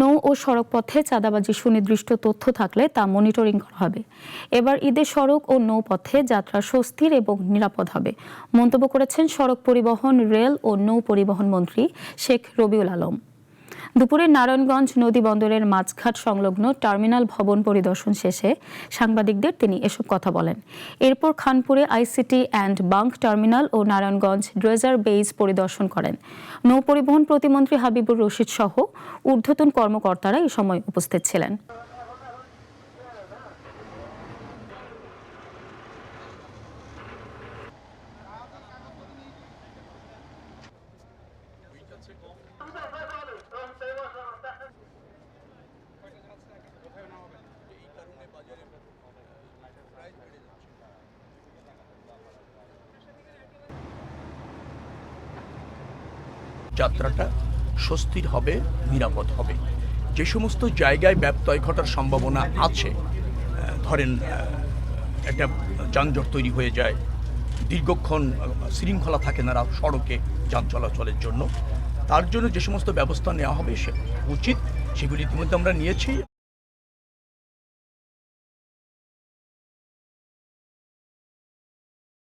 নৌ ও সড়ক পথে চাঁদাবাজি সুনির্দিষ্ট তথ্য থাকলে তা মনিটরিং করা হবে। এবার ঈদে সড়ক ও নৌপথে যাত্রা স্বস্তির এবং নিরাপদ হবে মন্তব্য করেছেন সড়ক পরিবহন, রেল ও নৌ পরিবহন মন্ত্রী শেখ রবিউল আলম। দুপুরে নারায়ণগঞ্জ নদী বন্দরের মাছঘাট সংলগ্ন টার্মিনাল ভবন পরিদর্শন শেষে সাংবাদিকদের তিনি এসব কথা বলেন। এরপর খানপুরে আইসিটি অ্যান্ড বাংক টার্মিনাল ও নারায়ণগঞ্জ ড্রেজার বেইজ পরিদর্শন করেন। নৌ পরিবহন প্রতিমন্ত্রী হাবিবুর রশিদ সহ ঊর্ধ্বতন কর্মকর্তারা এ সময় উপস্থিত ছিলেন। যাত্রাটা স্বস্তির হবে, নিরাপদ হবে। যে সমস্ত জায়গায় ব্যত্যয় ঘটার সম্ভাবনা আছে, ধরেন একটা যানজট তৈরি হয়ে যায়, দীর্ঘক্ষণ শৃঙ্খলা থাকে না সড়কে যান চলাচলের জন্য, তার জন্য যে সমস্ত ব্যবস্থা নেওয়া হবে সে উচিত, সেগুলি ইতিমধ্যে আমরা নিয়েছি।